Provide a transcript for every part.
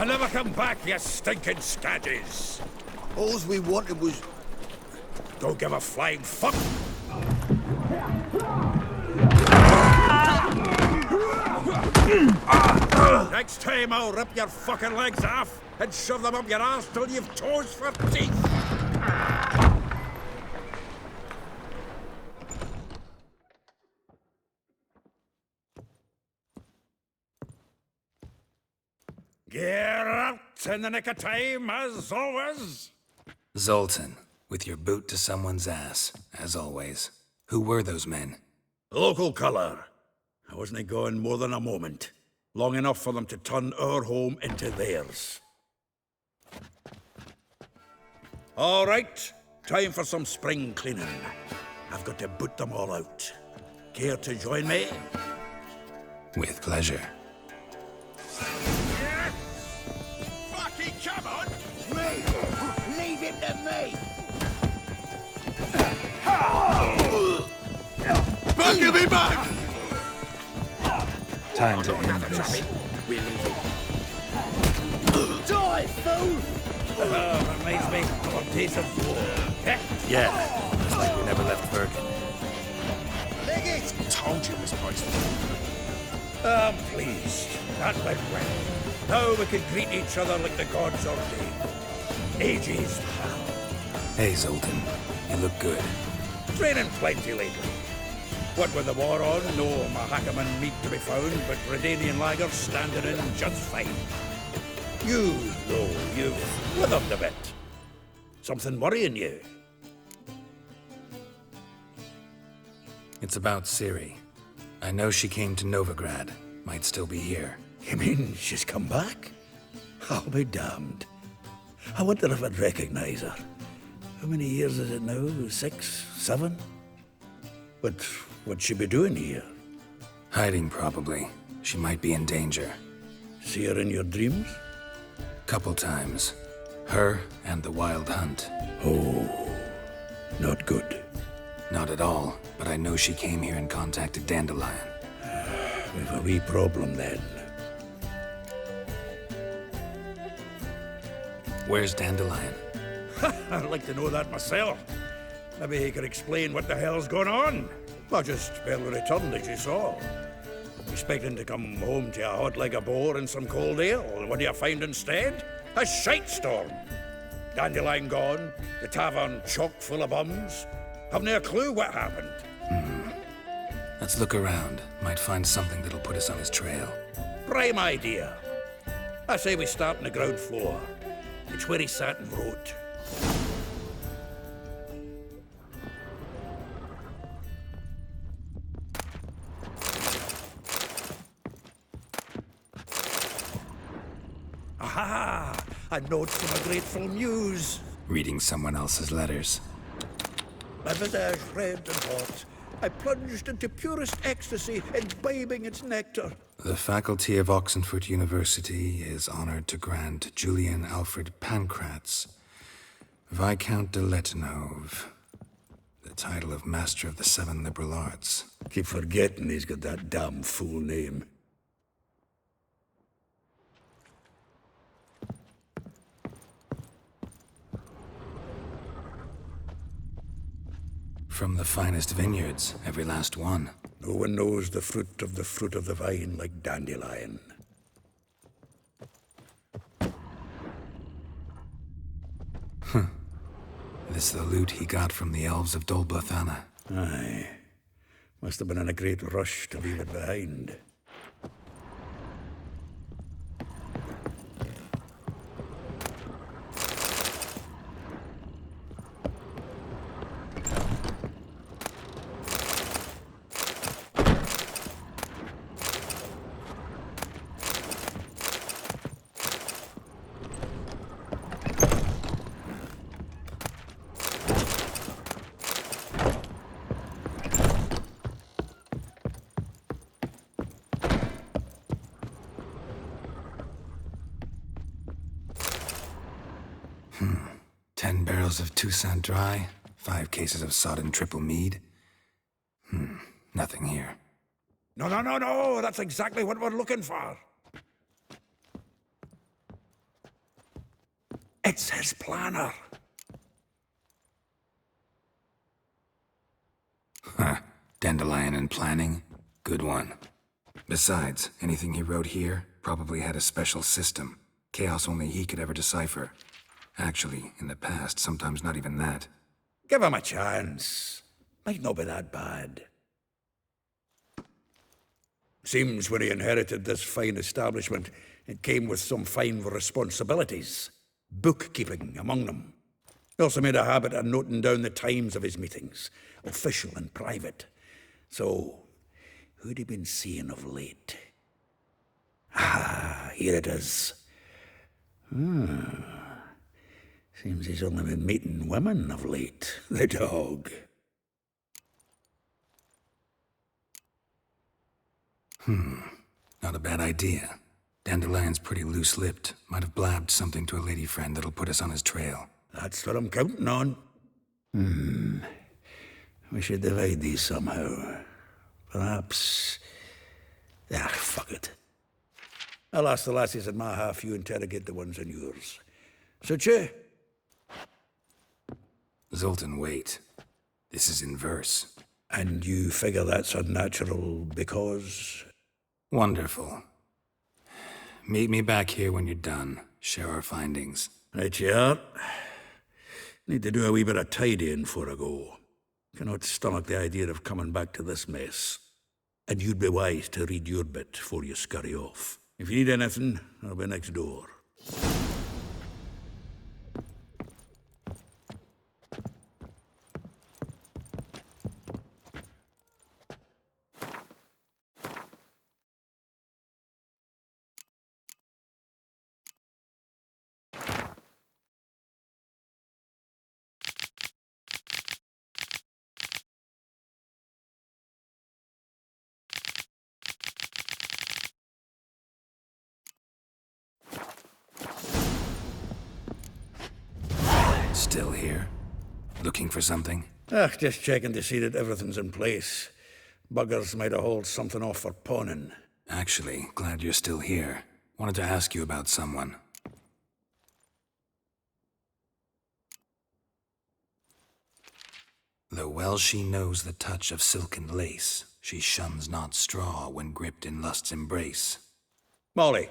And never come back, you stinking scadges! All we wanted was... Don't give a flying fuck! Next time I'll rip your fucking legs off and shove them up your ass till you've toes for teeth! Get out in the nick of time, as always! Zoltan, with your boot to someone's ass, as always. Who were those men? Local colour. I wasn't gone more than a moment. Long enough for them to turn our home into theirs. All right, time for some spring cleaning. I've got to boot them all out. Care to join me? With pleasure. Yes! Fucking come on! Me! Leave him to me! Give me back! Time to end this. Die, fool! Reminds me of our days of war. Yeah, it's like we never left Birkin. Leg it! Told you this place I'm pleased. That went well. Now we can greet each other like the gods ordained. Ages, pal. Hey, Zoltan. You look good. Training plenty lately. What with the war on, no Mahakaman meat to be found, but Redanian lagers standing in just fine. You, though, you've withered a bit. Something worrying you? It's about Ciri. I know she came to Novigrad. Might still be here. You mean she's come back? I'll be damned. I wonder if I'd recognize her. How many years is it now? 6, 7? But what'd she be doing here? Hiding, probably. She might be in danger. See her in your dreams? Couple times. Her and the Wild Hunt. Oh, not good. Not at all, but I know she came here and contacted Dandelion. We've a wee problem then. Where's Dandelion? I'd like to know that myself. Maybe he could explain what the hell's going on. I just barely returned, as you saw. Expecting to come home to a hot leg of boar and some cold ale, and what do you find instead? A shite storm. Dandelion gone, the tavern chock full of bums. Haven't a clue what happened. Let's look around. Might find something that'll put us on his trail. Prime idea. I say we start on the ground floor. It's where he sat and wrote. Aha! A note from a grateful muse. Reading someone else's letters. My visage red and hot, I plunged into purest ecstasy, imbibing its nectar. The faculty of Oxenford University is honored to grant Julian Alfred Pancratz, Viscount de Letenhove, the title of Master of the Seven Liberal Arts. Keep forgetting he's got that damn fool name. From the finest vineyards, every last one. No one knows the fruit of the vine like Dandelion. This the loot he got from the elves of Dol Blathanna. Aye. Must have been in a great rush to leave it behind. Of Toussaint Dry, 5 cases of sodden triple mead. Nothing here. No, that's exactly what we're looking for. It's his planner. Huh. Dandelion and planning? Good one. Besides, anything he wrote here probably had a special system. Chaos only he could ever decipher. Actually, in the past, sometimes not even that. Give him a chance. Might not be that bad. Seems when he inherited this fine establishment, it came with some fine responsibilities. Bookkeeping among them. He also made a habit of noting down the times of his meetings, official and private. So, who'd he been seeing of late? Ah, here it is. Seems he's only been meeting women of late, the dog. Not a bad idea. Dandelion's pretty loose-lipped. Might have blabbed something to a lady friend that'll put us on his trail. That's what I'm counting on. We should divide these somehow. Perhaps... fuck it. I'll ask the lassies in my half, you interrogate the ones in yours. Suit you? Zoltan, wait. This is in verse. And you figure that's unnatural because... Wonderful. Meet me back here when you're done. Share our findings. Right you are. Need to do a wee bit of tidying before I go. Cannot stomach the idea of coming back to this mess. And you'd be wise to read your bit before you scurry off. If you need anything, I'll be next door. Still here? Looking for something? Just checking to see that everything's in place. Buggers might have hauled something off for pawning. Actually, glad you're still here. Wanted to ask you about someone. Though well she knows the touch of silken lace, she shuns not straw when gripped in lust's embrace. Molly.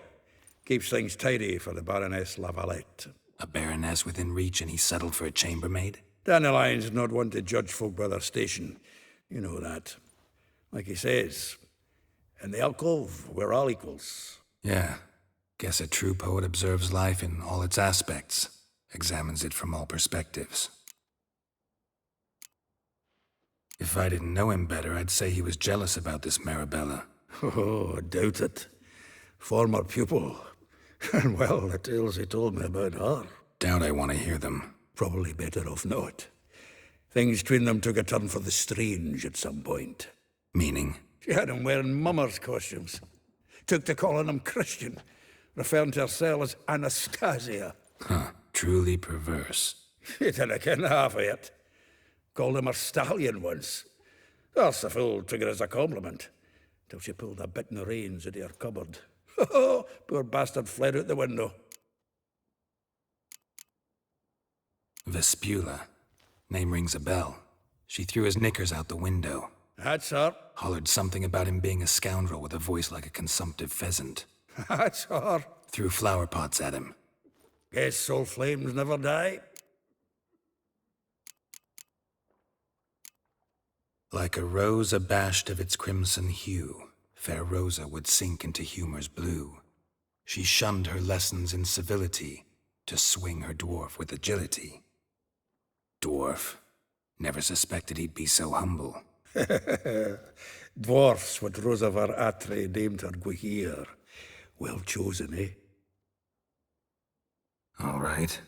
Keeps things tidy for the Baroness Lavalette. A baroness within reach and he settled for a chambermaid? Dandelion's not one to judge folk by their station. You know that. Like he says, in the alcove, we're all equals. Yeah. Guess a true poet observes life in all its aspects, examines it from all perspectives. If I didn't know him better, I'd say he was jealous about this Marabella. Oh, I doubt it. Former pupil. And well, the tales he told me about her. Doubt I want to hear them. Probably better off not. Things between them took a turn for the strange at some point. Meaning? She had him wearing mummers' costumes. Took to calling him Christian, referring to herself as Anastasia. Huh. Truly perverse. He didn't ken half of it. Called him her stallion once. That's the fool took it as a compliment. Till she pulled a bit in the reins out of her cupboard. Oh, poor bastard fled out the window. Vespula. Name rings a bell. She threw his knickers out the window. That's her. Hollered something about him being a scoundrel with a voice like a consumptive pheasant. That's her. Threw flower pots at him. Guess soul flames never die. Like a rose abashed of its crimson hue, fair Rosa would sink into humor's blue. She shunned her lessons in civility to swing her dwarf with agility. Dwarf. Never suspected he'd be so humble. Dwarfs what Rosa var Atre named her Guihir. Well chosen, eh? All right.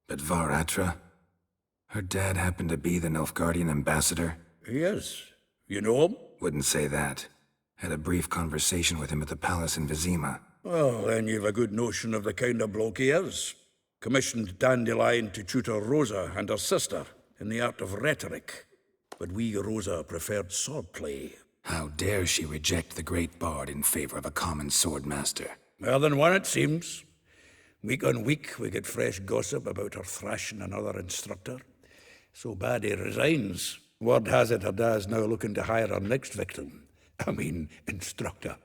But Var Atra? Her dad happened to be the Nilfgaardian ambassador? He is. You know him? Wouldn't say that. Had a brief conversation with him at the palace in Vizima. Well, then you've a good notion of the kind of bloke he is. Commissioned Dandelion to tutor Rosa and her sister in the art of rhetoric. But we Rosa preferred swordplay. How dare she reject the great bard in favor of a common swordmaster? More than one, it seems. Week on week, we get fresh gossip about her thrashing another instructor. So bad he resigns. Word has it her dad's now looking to hire her next victim. I mean, instructor.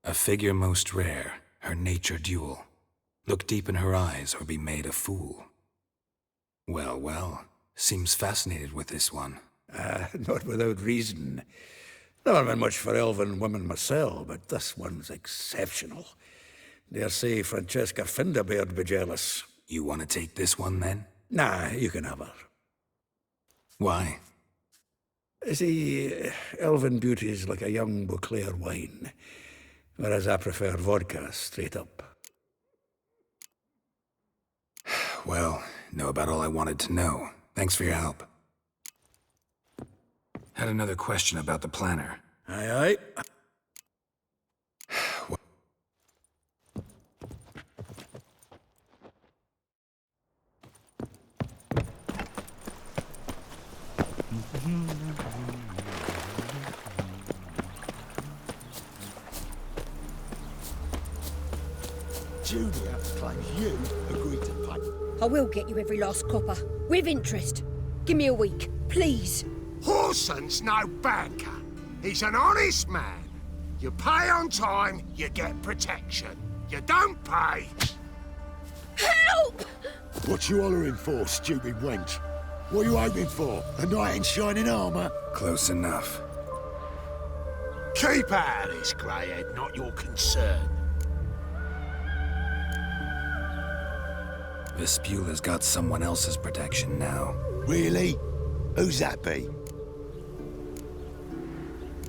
A figure most rare, her nature dual. Look deep in her eyes or be made a fool. Well, well, seems fascinated with this one. Not without reason. Never been much for elven women myself, but this one's exceptional. Dare say Francesca Finderbeard be jealous. You want to take this one, then? Nah, you can have her. Why? See, elven beauty's like a young Beauclair wine, whereas I prefer vodka straight up. Well, know about all I wanted to know. Thanks for your help. Had another question about the planner. Aye, aye. Julia claims you agreed to pay. I will get you every last copper, with interest. Give me a week, please. Horson's no banker. He's an honest man. You pay on time, you get protection. You don't pay. Help! What you hollering for, stupid wench? What are you hoping for? A knight in shining armour? Close enough. Keep out of this, Greyhead, not your concern. Vespula's got someone else's protection now. Really? Who's that be?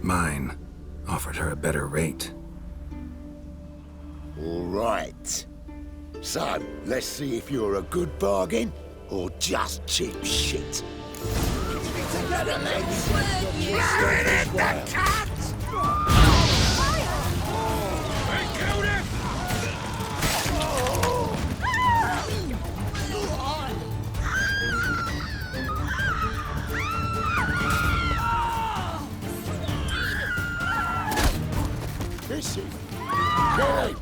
Mine. Offered her a better rate. All right. So, let's see if you're a good bargain or just cheap shit. Together, lads. Bring in the cat! Is she? Hey!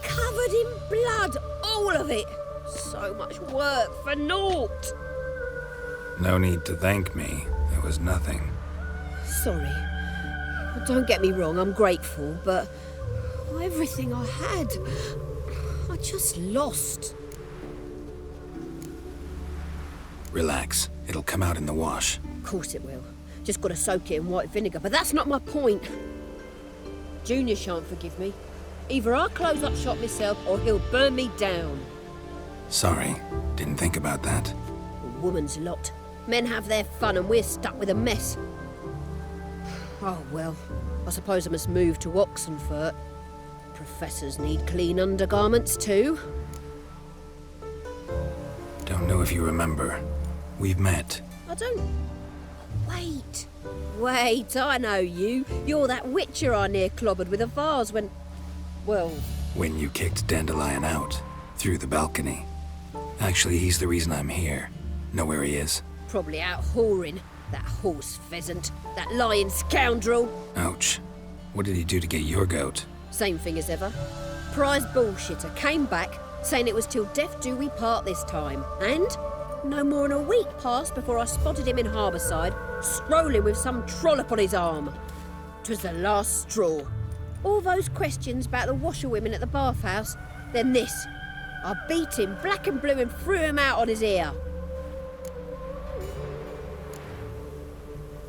Covered in blood, all of it. So much work for naught. No need to thank me. It was nothing. Sorry. Don't get me wrong, I'm grateful, but everything I had, I just lost. Relax. It'll come out in the wash. Of course it will. Just gotta soak it in white vinegar, but that's not my point. Junior shan't forgive me. Either I'll close up shop myself or he'll burn me down. Sorry. Didn't think about that. A woman's lot. Men have their fun and we're stuck with a mess. Oh well, I suppose I must move to Oxenfurt. Professors need clean undergarments too. Don't know if you remember. We've met. I don't... Wait, I know you. You're that witcher I near clobbered with a vase when... Well... When you kicked Dandelion out. Through the balcony. Actually, he's the reason I'm here. Know where he is? Probably out whoring. That horse pheasant. That lying scoundrel. Ouch. What did he do to get your goat? Same thing as ever. Prize bullshitter came back, saying it was till death do we part this time. And no more than a week passed before I spotted him in Harbourside, strolling with some trollop on his arm. 'Twas the last straw. All those questions about the washerwomen at the bathhouse, then this. I beat him black and blue and threw him out on his ear.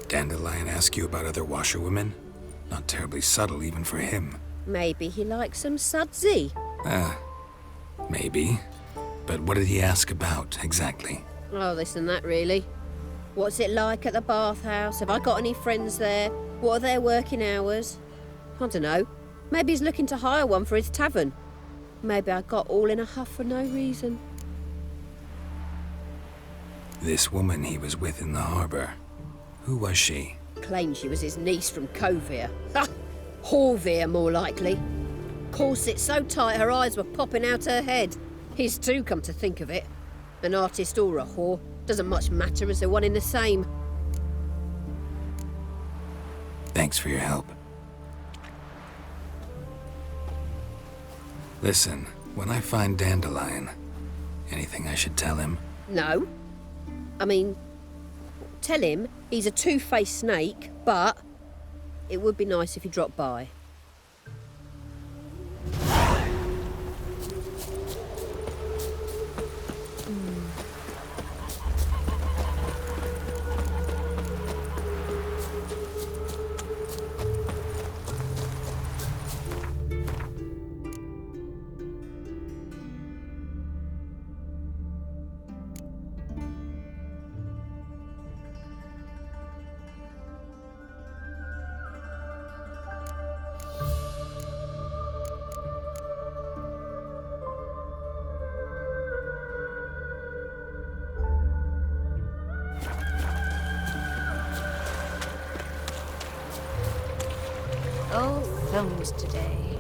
Dandelion ask you about other washerwomen? Not terribly subtle even for him. Maybe he likes some sudsy. Maybe. But what did he ask about, exactly? Oh, this and that, really. What's it like at the bathhouse? Have I got any friends there? What are their working hours? I don't know. Maybe he's looking to hire one for his tavern. Maybe I got all in a huff for no reason. This woman he was with in the harbor. Who was she? Claimed she was his niece from Kovir. Ha! Horvir, more likely. Corset so tight her eyes were popping out her head. His too, come to think of it. An artist or a whore. Doesn't much matter as they're one in the same. Thanks for your help. Listen, when I find Dandelion, anything I should tell him? No. I mean, tell him he's a two-faced snake, but it would be nice if he dropped by. All thumbs today.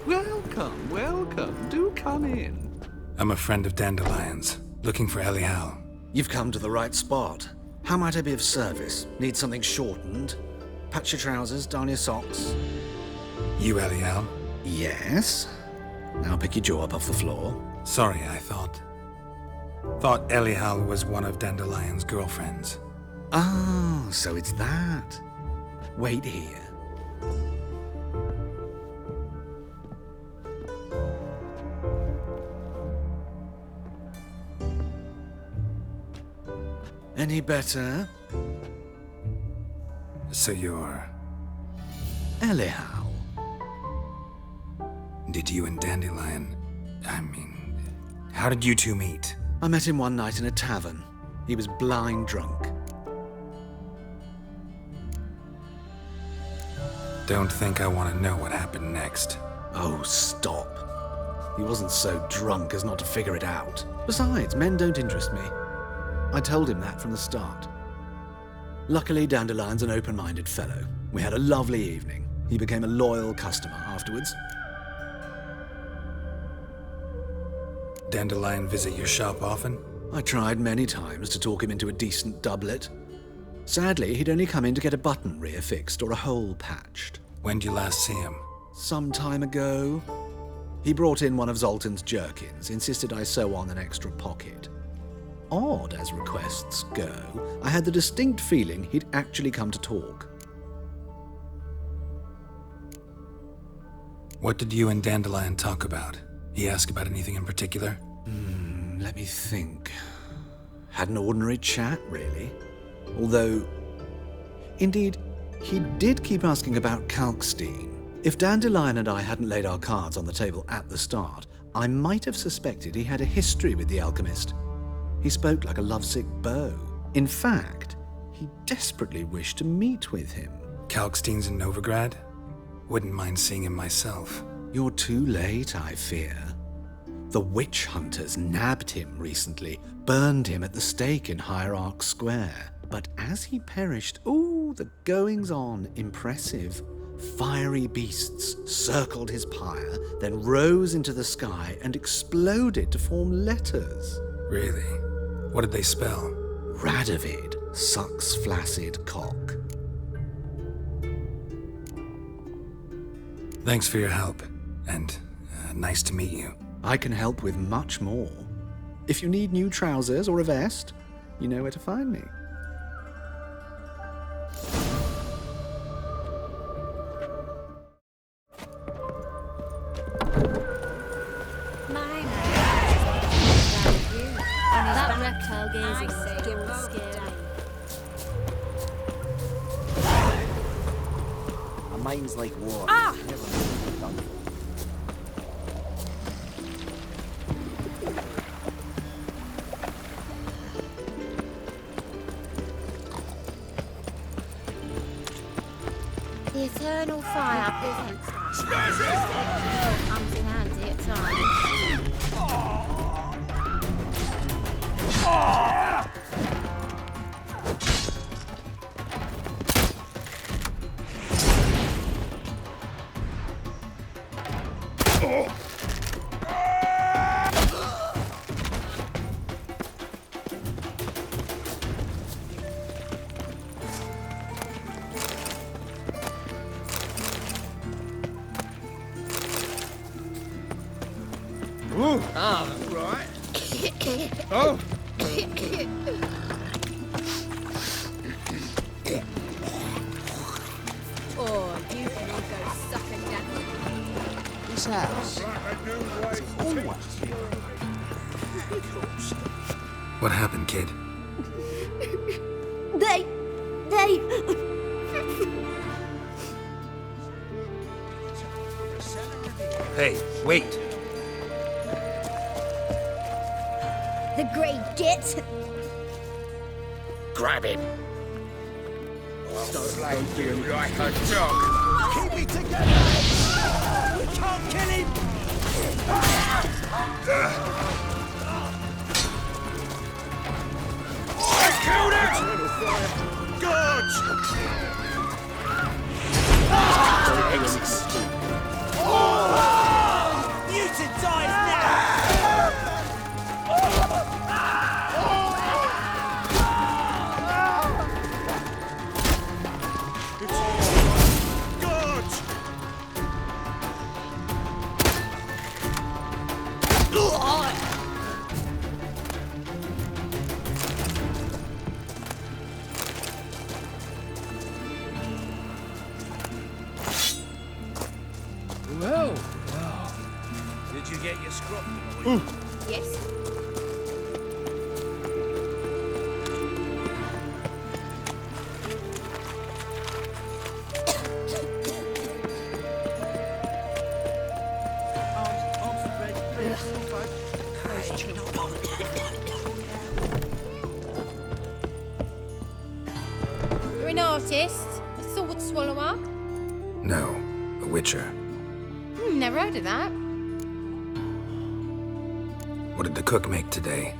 Welcome, welcome. Do come in. I'm a friend of Dandelion's, looking for Elial. You've come to the right spot. How might I be of service? Need something shortened? Patch your trousers, darn your socks. You Elial? Yes. Now pick your jaw up off the floor. Sorry, I thought Elial was one of Dandelion's girlfriends. Oh, so it's that. Wait here. Any better? So you're... Elial. Did you and Dandelion... how did you two meet? I met him one night in a tavern. He was blind drunk. Don't think I want to know what happened next. Oh, stop. He wasn't so drunk as not to figure it out. Besides, men don't interest me. I told him that from the start. Luckily, Dandelion's an open-minded fellow. We had a lovely evening. He became a loyal customer afterwards. Dandelion visit your shop often? I tried many times to talk him into a decent doublet. Sadly, he'd only come in to get a button reaffixed or a hole patched. When did you last see him? Some time ago. He brought in one of Zoltan's jerkins, insisted I sew on an extra pocket. Odd as requests go, I had the distinct feeling he'd actually come to talk. What did you and Dandelion talk about? He asked about anything in particular? Let me think. Had an ordinary chat, really. Although, indeed, he did keep asking about Kalkstein. If Dandelion and I hadn't laid our cards on the table at the start, I might have suspected he had a history with the alchemist. He spoke like a lovesick beau. In fact, he desperately wished to meet with him. Kalkstein's in Novigrad? Wouldn't mind seeing him myself. You're too late, I fear. The witch hunters nabbed him recently, burned him at the stake in Hierarch Square. But as he perished, the goings-on, impressive. Fiery beasts circled his pyre, then rose into the sky and exploded to form letters. Really? What did they spell? Radovid sucks flaccid cock. Thanks for your help, and nice to meet you. I can help with much more. If you need new trousers or a vest, you know where to find me. That reptile gazing was double scary. My mind's like water. Never been done for. The eternal fire comes in handy at times. Right. Oh. Oh, you can all go suck a nap. This house is always What happened, kid? They... Hey, wait. The Grey Git. Grab him. slay you like a dog. Keep me together! We can't kill him! I killed it! Good! Mutant dies now! Well, did you get your scruff? Yes. You're an artist? A sword swallower? No, a witcher. Never heard of that. What did the cook make today?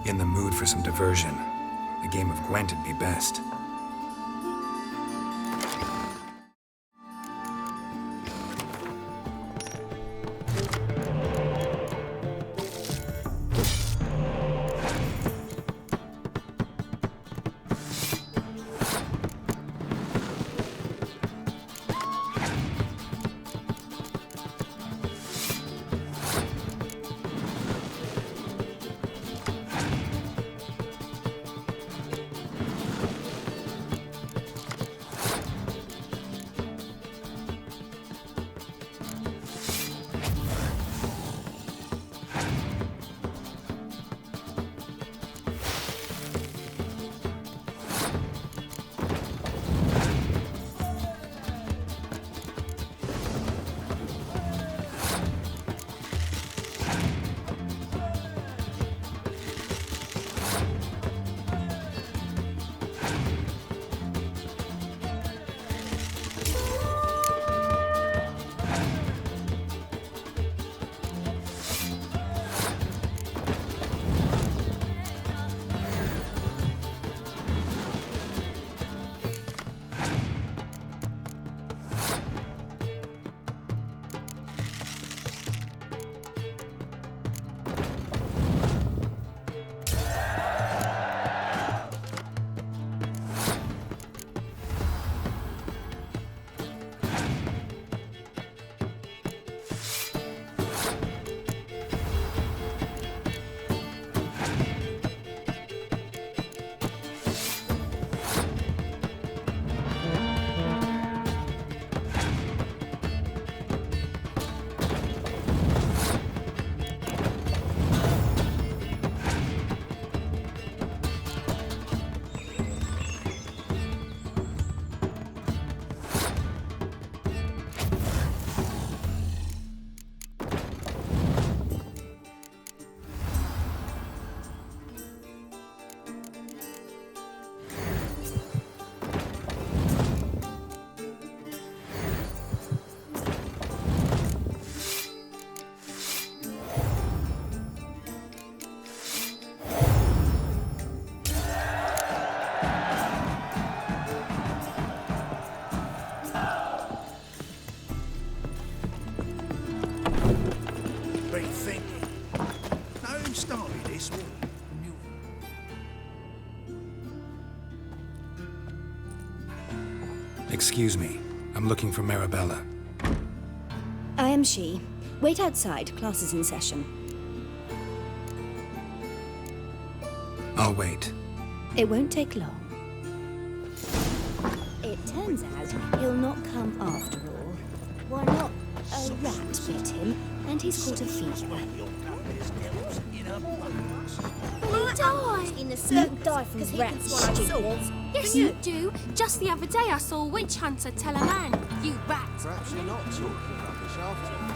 In the mood for some diversion. A game of Gwent'd be best. Excuse me. I'm looking for Marabella. I am she. Wait outside. Class is in session. I'll wait. It won't take long. It turns out he'll not come after all. Why not? A rat bit him, and he's caught a fever. Will he die? In the don't die from rats, stupid. Yes, you do. Just the other day I saw a witch hunter tell a man, "You rat." Perhaps you're not talking rubbish after all.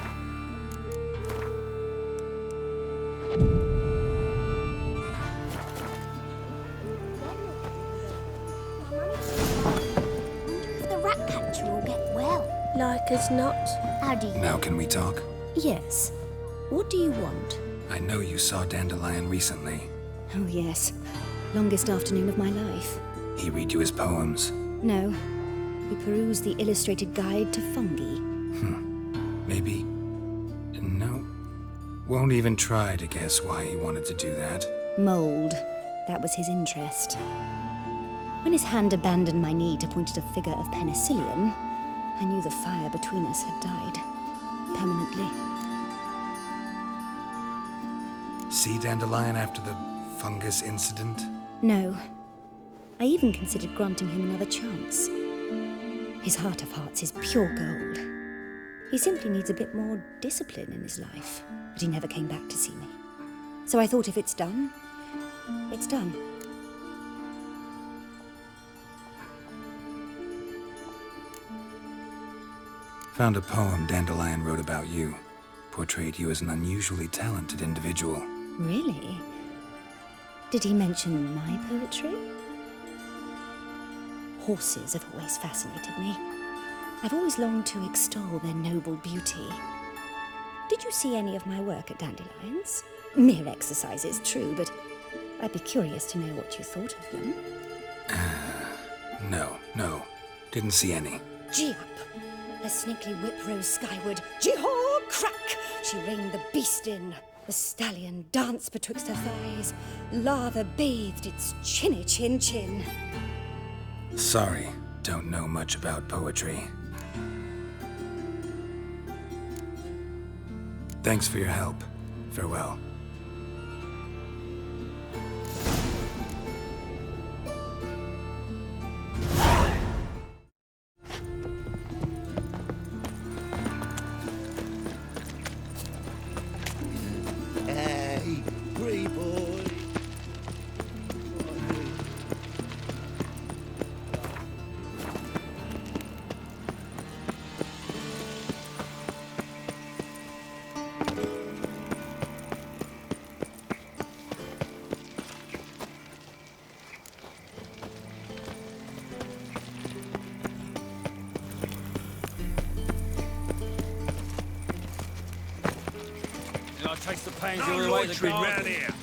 The rat catcher will get well. Like as not. How do you... Now can we talk? Yes. What do you want? I know you saw Dandelion recently. Oh, yes. Longest afternoon of my life. He read you his poems. No. We perused the illustrated guide to fungi. Maybe. No. Won't even try to guess why he wanted to do that. Mold. That was his interest. When his hand abandoned my knee to point at a figure of penicillium, I knew the fire between us had died. Permanently. See Dandelion after the fungus incident? No. I even considered granting him another chance. His heart of hearts is pure gold. He simply needs a bit more discipline in his life. But he never came back to see me. So I thought if it's done, it's done. Found a poem Dandelion wrote about you. Portrayed you as an unusually talented individual. Really? Did he mention my poetry? Horses have always fascinated me. I've always longed to extol their noble beauty. Did you see any of my work at Dandelion's? Mere exercises, true, but I'd be curious to know what you thought of them. No. Didn't see any. Gee up! The snaky whip rose skyward. Jee-haw! Crack! She reined the beast in. The stallion danced betwixt her thighs. Lather bathed its chinny chin. Sorry, don't know much about poetry. Thanks for your help. Farewell. Hey, free boy. I taste the pains all the way to the garden. here.